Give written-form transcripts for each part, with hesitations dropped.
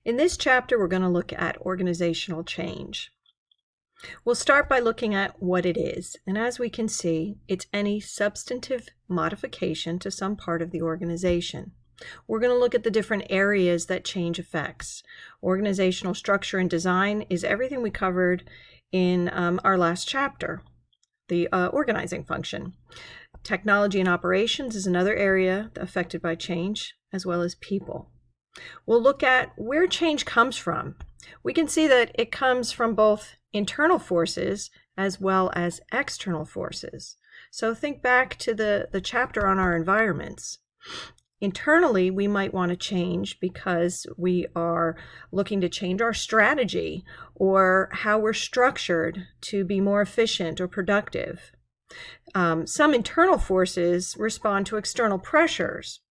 In this chapter, we're going to look at organizational change. We'll start by looking at what it is, and as we can see, it's any substantive modification to some part of the organization. We're going to look at the different areas that change affects. Organizational structure and design is everything we covered in our last chapter, the organizing function. Technology and operations is another area affected by change, as well as people. We'll look at where change comes from. We can see that it comes from both internal forces as well as external forces. So think back to the chapter on our environments. Internally, we might want to change because we are looking to change our strategy or how we're structured to be more efficient or productive. Some internal forces respond to external pressures,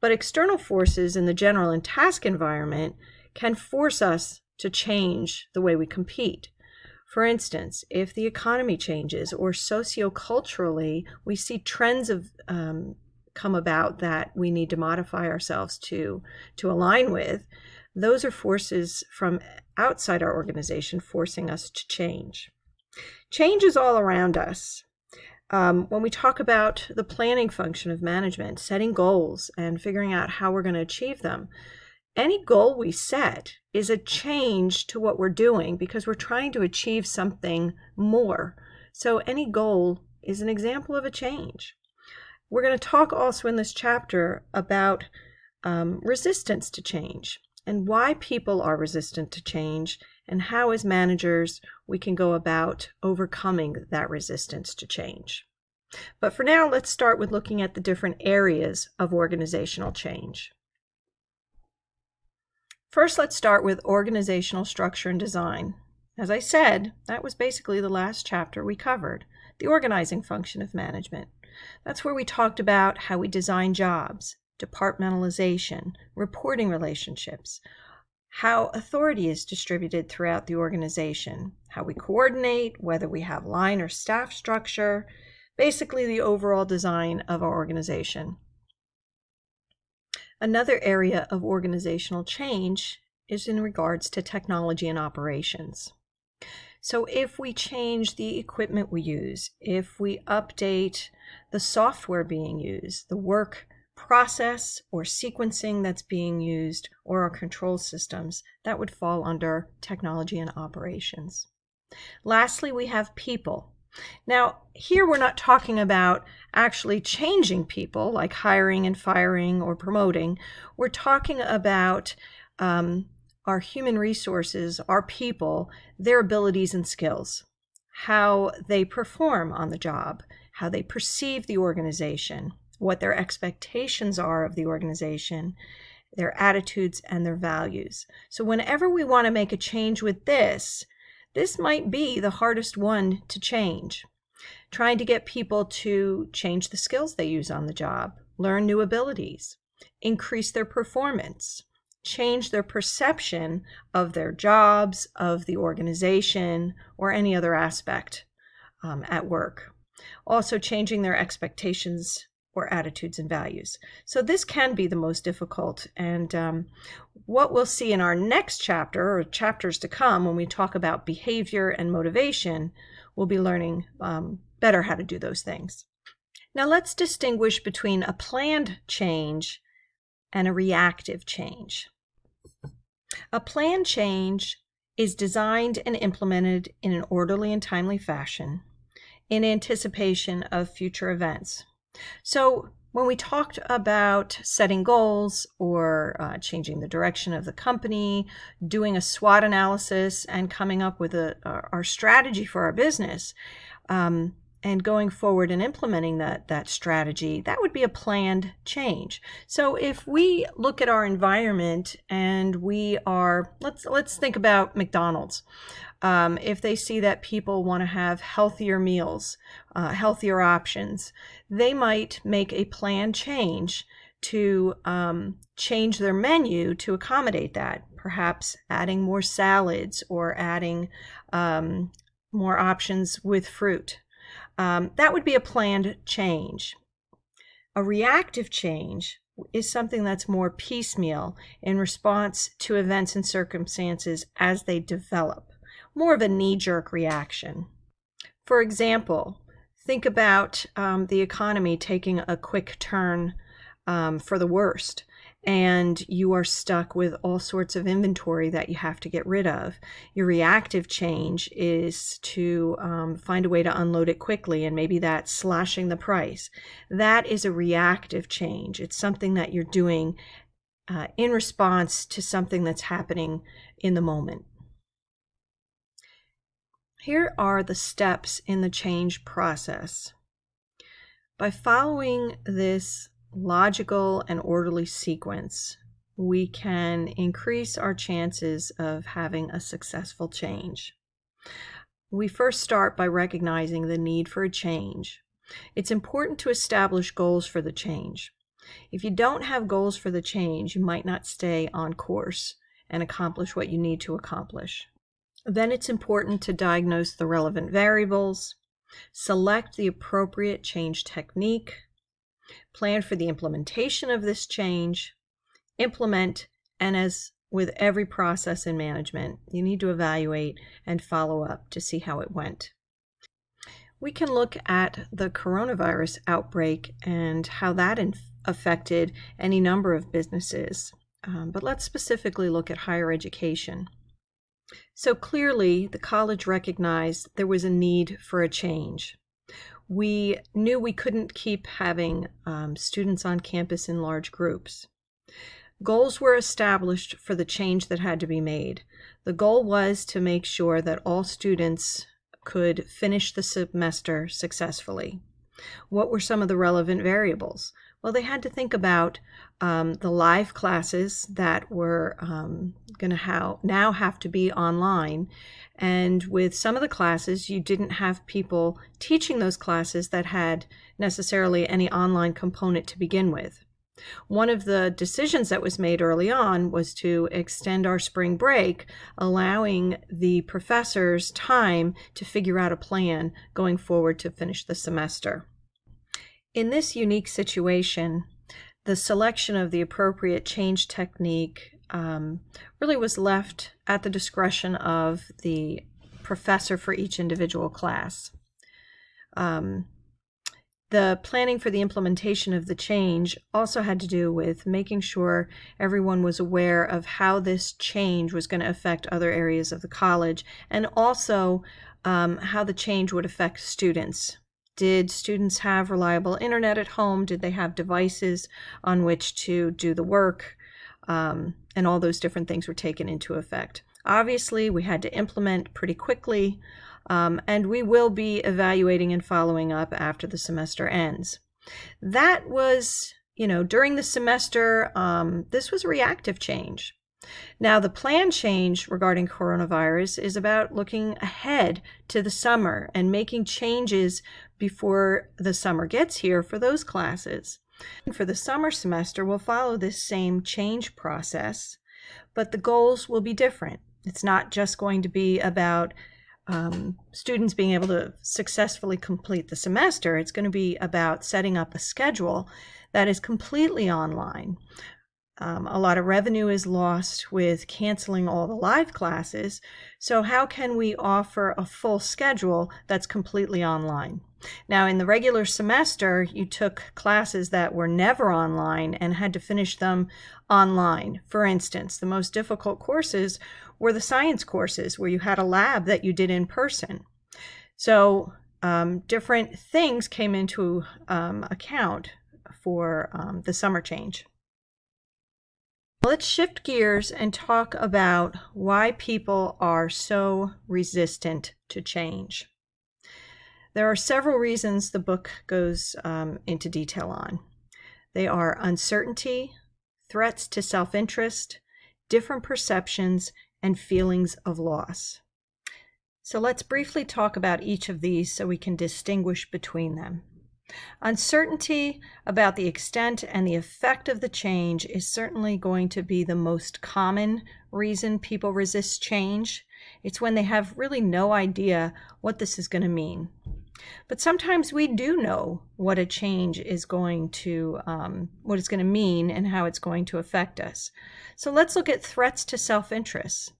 but external forces in the general and task environment can force us to change the way we compete. For instance, if the economy changes or socioculturally we see trends of come about that we need to modify ourselves to align with, those are forces from outside our organization forcing us to change. Change is all around us. When we talk about the planning function of management, setting goals and figuring out how we're going to achieve them, any goal we set is a change to what we're doing because we're trying to achieve something more. So any goal is an example of a change. We're going to talk also in this chapter about resistance to change and why people are resistant to change and how as managers we can go about overcoming that resistance to change. But for now, let's start with looking at the different areas of organizational change. First, let's start with organizational structure and design. As I said, that was basically the last chapter we covered, the organizing function of management. That's where we talked about how we design jobs, departmentalization, reporting relationships, how authority is distributed throughout the organization, how we coordinate, whether we have line or staff structure, basically the overall design of our organization. Another area of organizational change is in regards to technology and operations. So if we change the equipment we use, if we update the software being used, the work process or sequencing that's being used, or our control systems, that would fall under technology and operations. Lastly, we have people. Now, here we're not talking about actually changing people, like hiring and firing or promoting. We're talking about our human resources, our people, their abilities and skills, how they perform on the job, how they perceive the organization, what their expectations are of the organization, their attitudes and their values. So whenever we want to make a change with this might be the hardest one to change. Trying to get people to change the skills they use on the job, learn new abilities, increase their performance, change their perception of their jobs, of the organization, or any other aspect at work. Also changing their expectations or attitudes and values. So this can be the most difficult, and what we'll see in our next chapter or chapters to come when we talk about behavior and motivation, we'll be learning better how to do those things. Now let's distinguish between a planned change and a reactive change. A planned change is designed and implemented in an orderly and timely fashion in anticipation of future events. So when we talked about setting goals or changing the direction of the company, doing a SWOT analysis and coming up with our strategy for our business, and going forward and implementing that strategy, that would be a planned change. So if we look at our environment and we are, let's think about McDonald's. If they see that people want to have healthier meals, healthier options, they might make a planned change to change their menu to accommodate that, perhaps adding more salads or adding more options with fruit. That would be a planned change. A reactive change is something that's more piecemeal in response to events and circumstances as they develop, more of a knee-jerk reaction. For example, think about the economy taking a quick turn for the worst, and you are stuck with all sorts of inventory that you have to get rid of. Your reactive change is to find a way to unload it quickly, and maybe that's slashing the price. That is a reactive change. It's something that you're doing in response to something that's happening in the moment. Here are the steps in the change process. By following this logical and orderly sequence, we can increase our chances of having a successful change. We first start by recognizing the need for a change. It's important to establish goals for the change. If you don't have goals for the change, you might not stay on course and accomplish what you need to accomplish. Then it's important to diagnose the relevant variables, select the appropriate change technique, plan for the implementation of this change, implement, and as with every process in management, you need to evaluate and follow up to see how it went. We can look at the coronavirus outbreak and how that affected any number of businesses, but let's specifically look at higher education. So clearly, the college recognized there was a need for a change. We knew we couldn't keep having students on campus in large groups. Goals were established for the change that had to be made. The goal was to make sure that all students could finish the semester successfully. What were some of the relevant variables? Well, they had to think about the live classes that were going to now have to be online. And with some of the classes, you didn't have people teaching those classes that had necessarily any online component to begin with. One of the decisions that was made early on was to extend our spring break, allowing the professors time to figure out a plan going forward to finish the semester. In this unique situation, the selection of the appropriate change technique really was left at the discretion of the professor for each individual class. The planning for the implementation of the change also had to do with making sure everyone was aware of how this change was going to affect other areas of the college, and also how the change would affect students. Did students have reliable internet at home? Did they have devices on which to do the work? And all those different things were taken into effect. Obviously, we had to implement pretty quickly, and we will be evaluating and following up after the semester ends. That was, during the semester, this was reactive change. Now, the plan change regarding coronavirus is about looking ahead to the summer and making changes before the summer gets here for those classes. And for the summer semester, we'll follow this same change process, but the goals will be different. It's not just going to be about students being able to successfully complete the semester. It's going to be about setting up a schedule that is completely online. A lot of revenue is lost with canceling all the live classes. So how can we offer a full schedule that's completely online? Now, in the regular semester, you took classes that were never online and had to finish them online. For instance, the most difficult courses were the science courses where you had a lab that you did in person. So different things came into account for the summer change. Let's shift gears and talk about why people are so resistant to change. There are several reasons the book goes into detail on. They are uncertainty, threats to self-interest, different perceptions, and feelings of loss. So let's briefly talk about each of these so we can distinguish between them. Uncertainty about the extent and the effect of the change is certainly going to be the most common reason people resist change. It's when they have really no idea what this is going to mean. But sometimes we do know what a change is going to, what it's going to mean and how it's going to affect us. So let's look at threats to self-interest.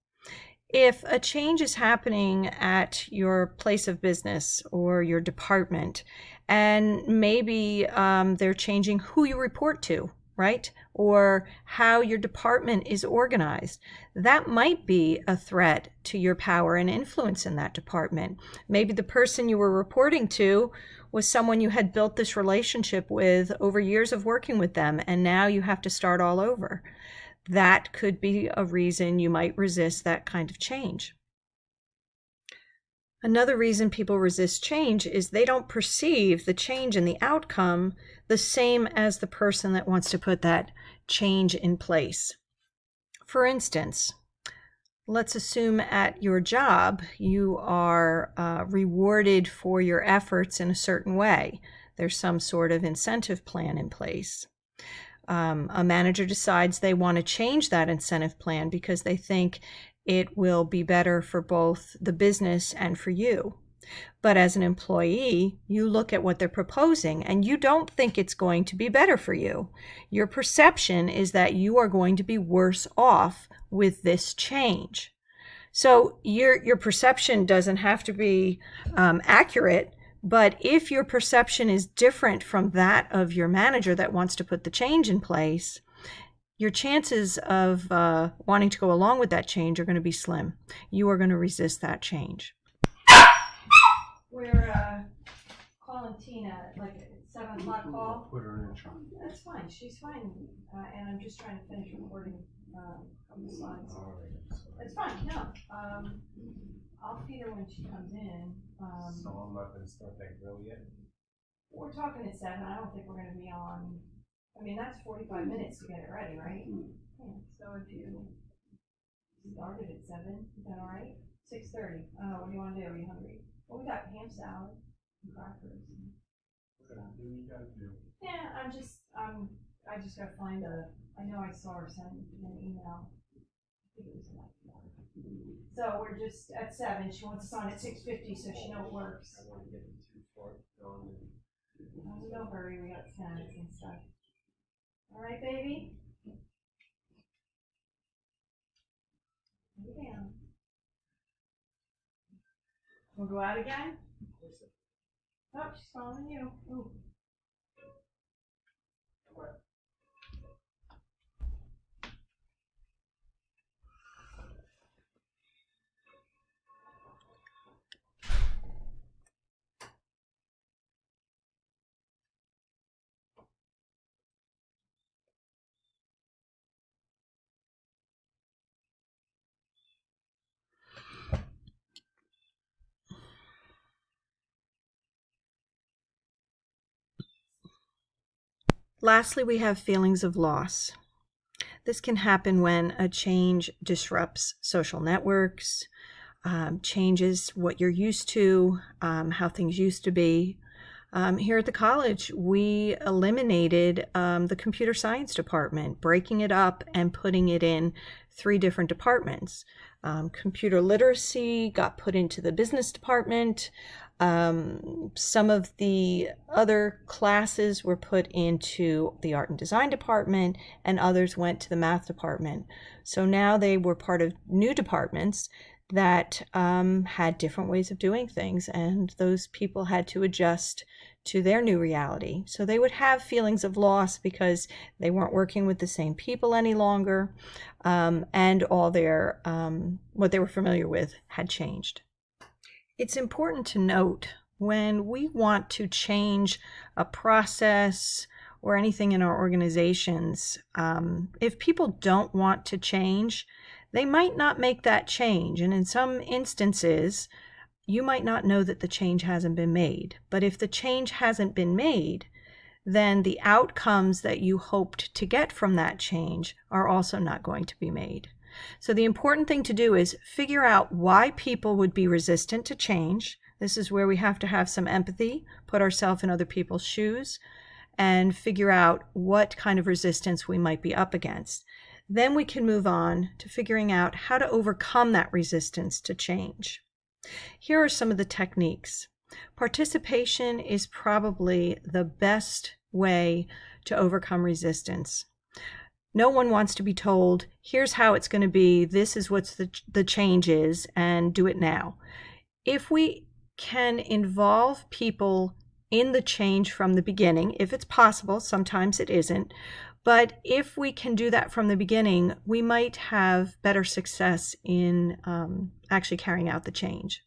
If a change is happening at your place of business or your department, and maybe they're changing who you report to, right? Or how your department is organized. That might be a threat to your power and influence in that department. Maybe the person you were reporting to was someone you had built this relationship with over years of working with them, and now you have to start all over. That could be a reason you might resist that kind of change. Another reason people resist change is they don't perceive the change in the outcome the same as the person that wants to put that change in place. For instance, let's assume at your job you are rewarded for your efforts in a certain way. There's some sort of incentive plan in place. A manager decides they want to change that incentive plan because they think it will be better for both the business and for you. But as an employee, you look at what they're proposing and you don't think it's going to be better for you. Your perception is that you are going to be worse off with this change. So your perception doesn't have to be accurate, but if your perception is different from that of your manager that wants to put the change in place, your chances of wanting to go along with that change are going to be slim. You are going to resist that change. We're calling Tina at like a 7 o'clock call. Put her in charge. That's fine. She's fine. And I'm just trying to finish recording a couple slides. It's fine. No. I'll feed her when she comes in. So I'm not going to start that grill yet? We're talking at 7. I don't think we're going to be on. I mean, that's 45 minutes to get it ready, right? Yeah. So if you started at 7, is that all right? 6:30. What do you want to do? Are you hungry? Well, we got ham salad and crackers. What do you guys do? Yeah, I just got to find I know I saw her send an email. I think it was like that. So we're just at 7. She wants us on at 6:50, so she knows it works. I want to get too far going. No hurry, we got snacks and stuff. All right, baby? Lay down. We'll go out again? Oh, she's following you. Ooh. Lastly, we have feelings of loss. This can happen when a change disrupts social networks, changes what you're used to, how things used to be. Here at the college, we eliminated the computer science department, breaking it up and putting it in 3 different departments. Computer literacy got put into the business department. Some of the other classes were put into the art and design department, and others went to the math department. So now they were part of new departments that had different ways of doing things, and those people had to adjust to their new reality. So they would have feelings of loss because they weren't working with the same people any longer, and all their what they were familiar with had changed. It's important to note when we want to change a process or anything in our organizations, if people don't want to change, they might not make that change. And in some instances, you might not know that the change hasn't been made. But if the change hasn't been made, then the outcomes that you hoped to get from that change are also not going to be made. So the important thing to do is figure out why people would be resistant to change. This is where we have to have some empathy, put ourselves in other people's shoes, and figure out what kind of resistance we might be up against. Then we can move on to figuring out how to overcome that resistance to change. Here are some of the techniques. Participation is probably the best way to overcome resistance. No one wants to be told, here's how it's going to be, this is what the change is, and do it now. If we can involve people in the change from the beginning, if it's possible, sometimes it isn't, but if we can do that from the beginning, we might have better success in actually carrying out the change.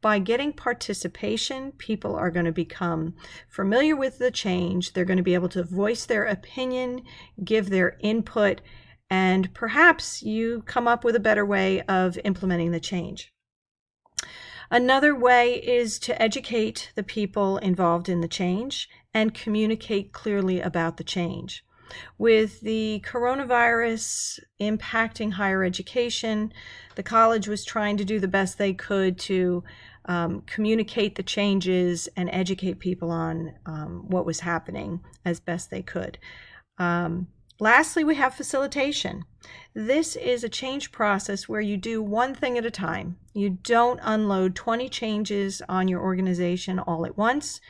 By getting participation, people are going to become familiar with the change. They're going to be able to voice their opinion, give their input, and perhaps you come up with a better way of implementing the change. Another way is to educate the people involved in the change and communicate clearly about the change. With the coronavirus impacting higher education, the college was trying to do the best they could to communicate the changes and educate people on what was happening as best they could. Lastly, we have facilitation. This is a change process where you do one thing at a time. You don't unload 20 changes on your organization all at once.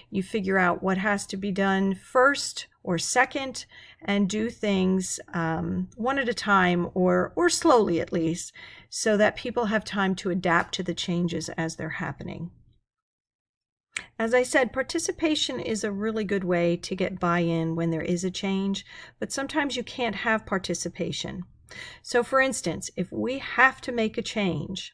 You figure out what has to be done first or second and do things one at a time or slowly at least, so that people have time to adapt to the changes as they're happening. As I said, participation is a really good way to get buy-in when there is a change, but sometimes you can't have participation. So for instance, if we have to make a change,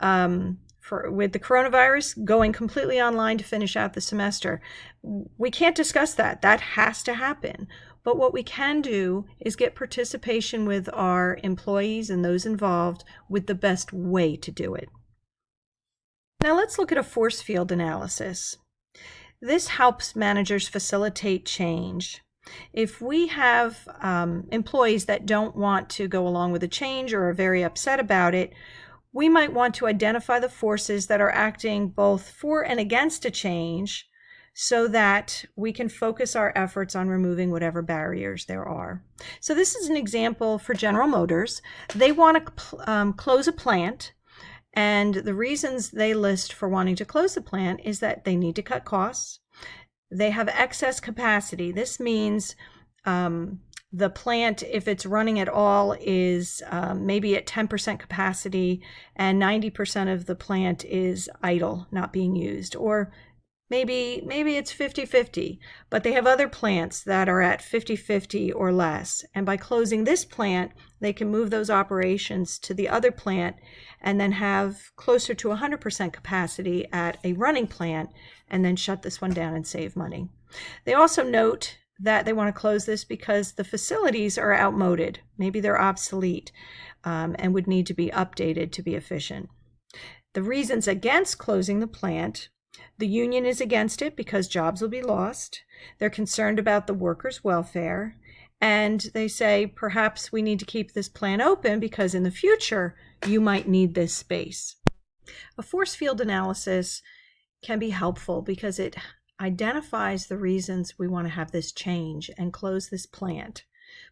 with the coronavirus going completely online to finish out the semester, we can't discuss that. That has to happen. But what we can do is get participation with our employees and those involved with the best way to do it. Now let's look at a force field analysis. This helps managers facilitate change. If we have employees that don't want to go along with a change or are very upset about it, we might want to identify the forces that are acting both for and against a change so that we can focus our efforts on removing whatever barriers there are. So this is an example for General Motors. They want to close a plant, and the reasons they list for wanting to close the plant is that they need to cut costs. They have excess capacity. This means the plant, if it's running at all, is maybe at 10% capacity and 90% of the plant is idle, not being used. Or maybe it's 50-50, but they have other plants that are at 50-50 or less. And by closing this plant, they can move those operations to the other plant and then have closer to 100% capacity at a running plant and then shut this one down and save money. They also note that they want to close this because the facilities are outmoded. Maybe they're obsolete and would need to be updated to be efficient. The reasons against closing the plant: the union is against it because jobs will be lost. They're concerned about the workers' welfare. And they say, perhaps we need to keep this plant open because in the future, you might need this space. A force field analysis can be helpful because it identifies the reasons we want to have this change and close this plant.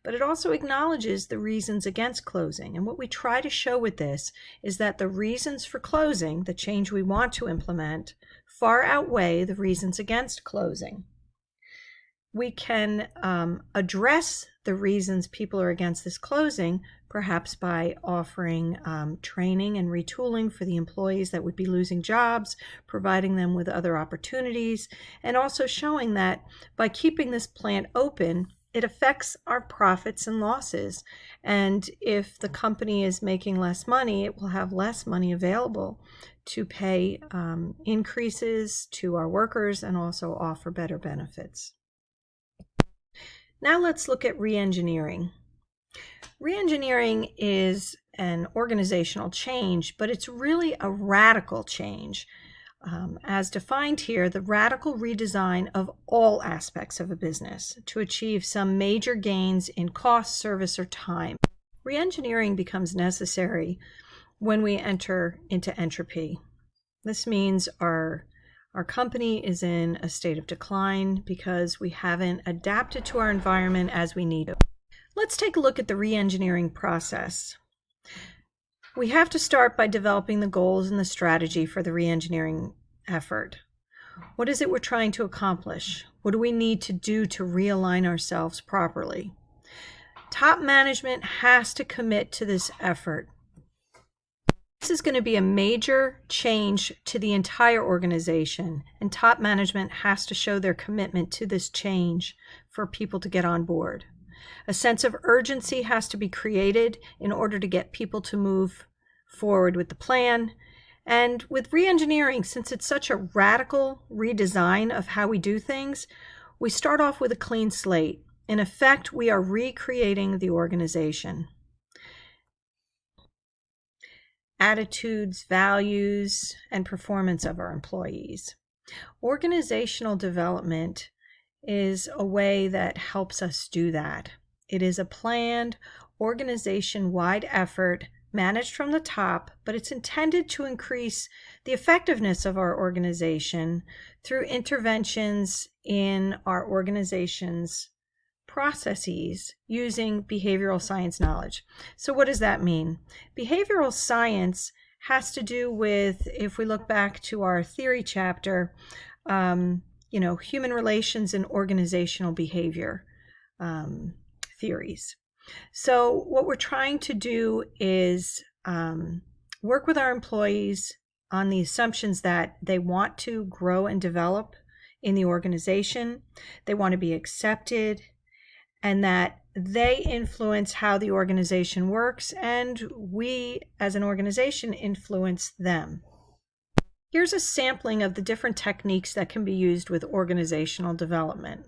But it also acknowledges the reasons against closing. And what we try to show with this is that the reasons for closing, the change we want to implement, far outweigh the reasons against closing. We can address the reasons people are against this closing, perhaps by offering training and retooling for the employees that would be losing jobs, providing them with other opportunities, and also showing that by keeping this plant open, it affects our profits and losses. And if the company is making less money, it will have less money available to pay increases to our workers and also offer better benefits. Now let's look at re-engineering. Re-engineering is an organizational change, but it's really a radical change. As defined here, the radical redesign of all aspects of a business to achieve some major gains in cost, service, or time. Re-engineering becomes necessary when we enter into entropy. This means our company is in a state of decline because we haven't adapted to our environment as we need to. Let's take a look at the re-engineering process. We have to start by developing the goals and the strategy for the re-engineering effort. What is it we're trying to accomplish? What do we need to do to realign ourselves properly? Top management has to commit to this effort. This is going to be a major change to the entire organization, and top management has to show their commitment to this change for people to get on board. A sense of urgency has to be created in order to get people to move forward with the plan. And with reengineering, since it's such a radical redesign of how we do things, we start off with a clean slate. In effect, we are recreating the organization. Attitudes, values, and performance of our employees. Organizational development is a way that helps us do that. It is a planned, organization-wide effort managed from the top, but it's intended to increase the effectiveness of our organization through interventions in our organization's processes using behavioral science knowledge. So what does that mean? Behavioral science has to do with, if we look back to our theory chapter, human relations and organizational behavior theories. So what we're trying to do is work with our employees on the assumptions that they want to grow and develop in the organization, they want to be accepted, and that they influence how the organization works, and we as an organization influence them. Here's a sampling of the different techniques that can be used with organizational development.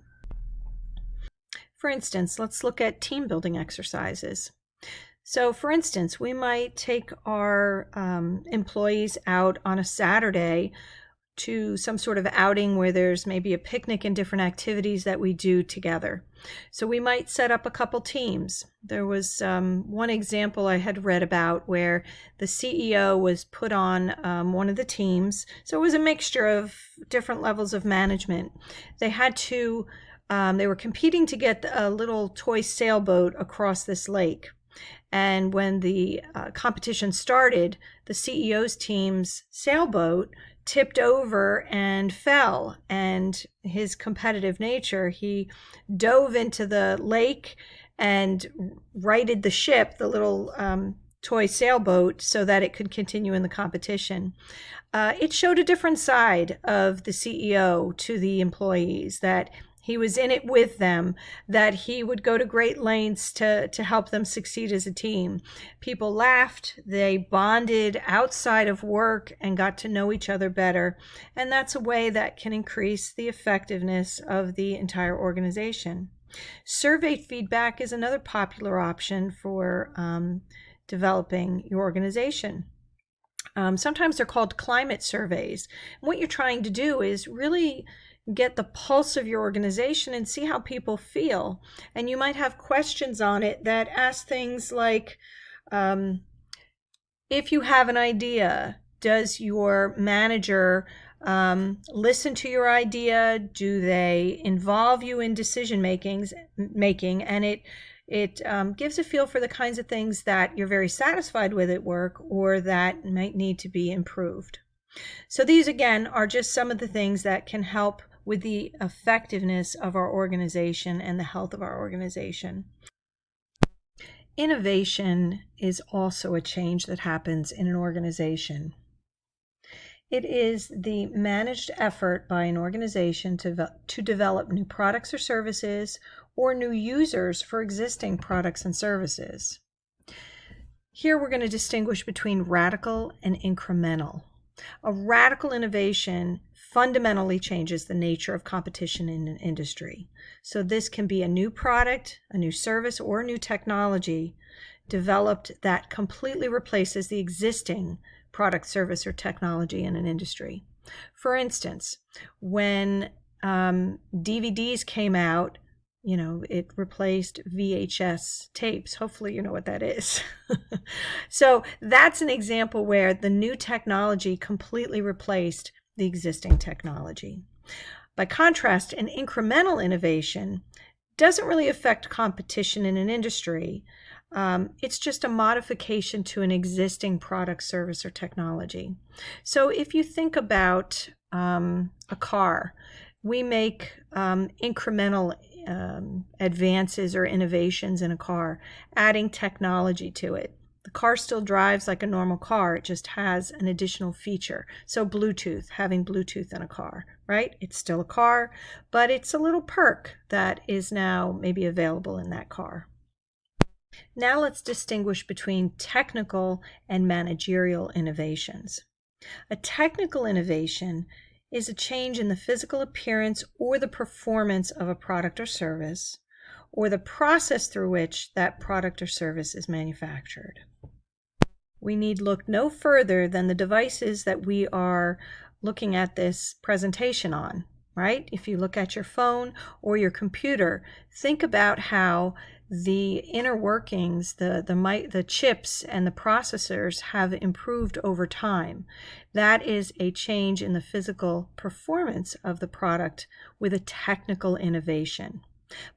For instance, let's look at team building exercises. So for instance, we might take our employees out on a Saturday to some sort of outing where there's maybe a picnic and different activities that we do together. So we might set up a couple teams. There was one example I had read about where the CEO was put on one of the teams. So it was a mixture of different levels of management. They had to, they were competing to get a little toy sailboat across this lake. And when the competition started, the CEO's team's sailboat tipped over and fell, and his competitive nature, he dove into the lake and righted the ship, the little toy sailboat, so that it could continue in the competition. It showed a different side of the CEO to the employees, that he was in it with them, that he would go to great lengths to help them succeed as a team. People laughed, they bonded outside of work and got to know each other better. And that's a way that can increase the effectiveness of the entire organization. Survey feedback is another popular option for developing your organization. Sometimes they're called climate surveys. And what you're trying to do is really get the pulse of your organization and see how people feel. And you might have questions on it that ask things like, if you have an idea, does your manager listen to your idea? Do they involve you in decision making? And it gives a feel for the kinds of things that you're very satisfied with at work or that might need to be improved. So these, again, are just some of the things that can help with the effectiveness of our organization and the health of our organization. Innovation is also a change that happens in an organization. It is the managed effort by an organization to develop new products or services or new users for existing products and services. Here we're going to distinguish between radical and incremental. A radical innovation fundamentally changes the nature of competition in an industry. So this can be a new product, a new service, or a new technology developed that completely replaces the existing product, service, or technology in an industry. For instance, when DVDs came out, it replaced VHS tapes. Hopefully you know what that is. So that's an example where the new technology completely replaced the existing technology. By contrast, an incremental innovation doesn't really affect competition in an industry. It's just a modification to an existing product, service, or technology. So if you think about a car, we make incremental advances or innovations in a car, adding technology to it. The car still drives like a normal car, it just has an additional feature. So Bluetooth, having Bluetooth in a car, right? It's still a car, but it's a little perk that is now maybe available in that car. Now let's distinguish between technical and managerial innovations. A technical innovation is a change in the physical appearance or the performance of a product or service, or the process through which that product or service is manufactured. We need look no further than the devices that we are looking at this presentation on, right? If you look at your phone or your computer, think about how the inner workings, the chips and the processors have improved over time. That is a change in the physical performance of the product with a technical innovation.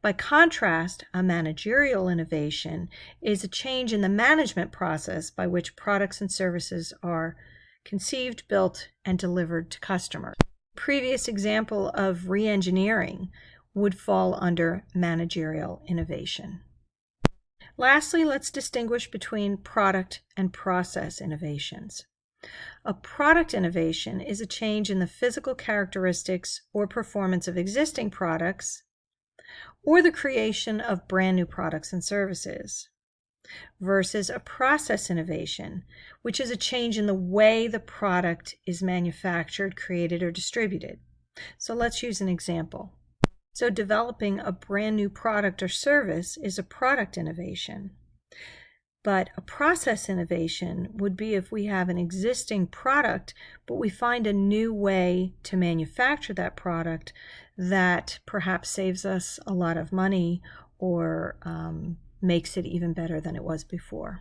By contrast, a managerial innovation is a change in the management process by which products and services are conceived, built, and delivered to customers. Previous example of re-engineering would fall under managerial innovation. Lastly, let's distinguish between product and process innovations. A product innovation is a change in the physical characteristics or performance of existing products, or the creation of brand new products and services, versus a process innovation, which is a change in the way the product is manufactured, created, or distributed. So let's use an example. So developing a brand new product or service is a product innovation. But a process innovation would be if we have an existing product, but we find a new way to manufacture that product that perhaps saves us a lot of money or makes it even better than it was before.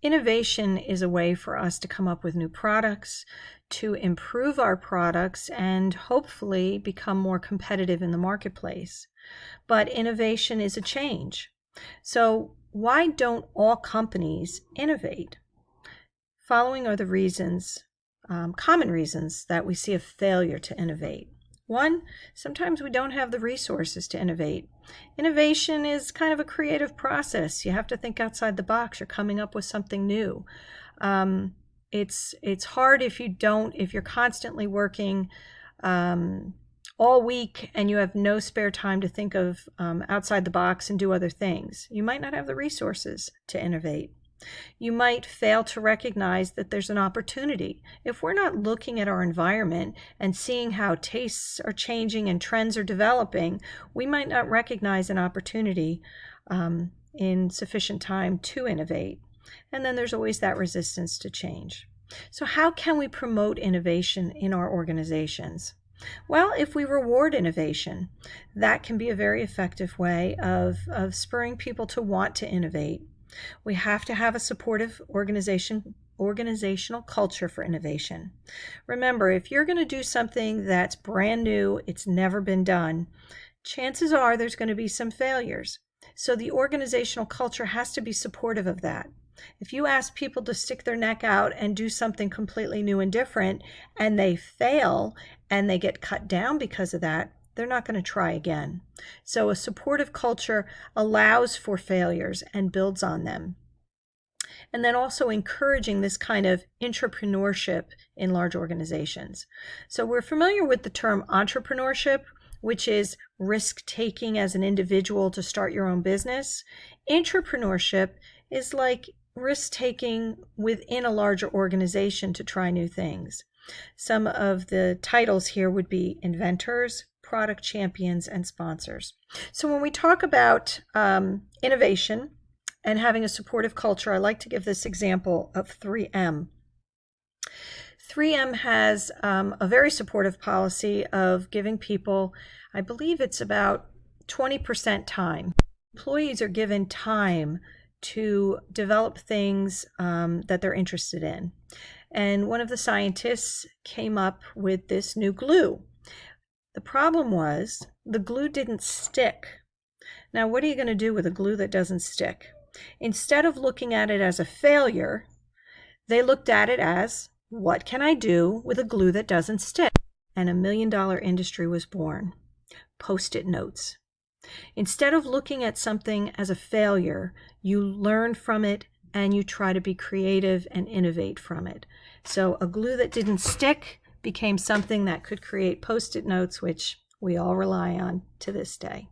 Innovation is a way for us to come up with new products, to improve our products, and hopefully become more competitive in the marketplace. But innovation is a change. So why don't all companies innovate? Following are the reasons, common reasons that we see a failure to innovate. One, sometimes we don't have the resources to innovate. Innovation is kind of a creative process. You have to think outside the box. You're coming up with something new. It's hard if you're constantly working all week and you have no spare time to think of outside the box and do other things. You might not have the resources to innovate. You might fail to recognize that there's an opportunity. If we're not looking at our environment and seeing how tastes are changing and trends are developing, we might not recognize an opportunity in sufficient time to innovate. And then there's always that resistance to change. So how can we promote innovation in our organizations? Well, if we reward innovation, that can be a very effective way of spurring people to want to innovate. We have to have a supportive organizational culture for innovation. Remember, if you're going to do something that's brand new, it's never been done, chances are there's going to be some failures. So the organizational culture has to be supportive of that. If you ask people to stick their neck out and do something completely new and different, and they fail and they get cut down because of that, they're not going to try again. So a supportive culture allows for failures and builds on them. And then also encouraging this kind of entrepreneurship in large organizations. So we're familiar with the term entrepreneurship, which is risk-taking as an individual to start your own business. Entrepreneurship is like risk-taking within a larger organization to try new things. Some of the titles here would be inventors, product champions, and sponsors. So when we talk about innovation and having a supportive culture, I like to give this example of 3M. 3M has a very supportive policy of giving people, I believe it's about 20% time. Employees are given time to develop things that they're interested in. And one of the scientists came up with this new glue. The problem was the glue didn't stick. Now, what are you going to do with a glue that doesn't stick? Instead of looking at it as a failure, they looked at it as, what can I do with a glue that doesn't stick? And $1 million industry was born. Post-it notes. Instead of looking at something as a failure, you learn from it and you try to be creative and innovate from it. So a glue that didn't stick became something that could create post-it notes, which we all rely on to this day.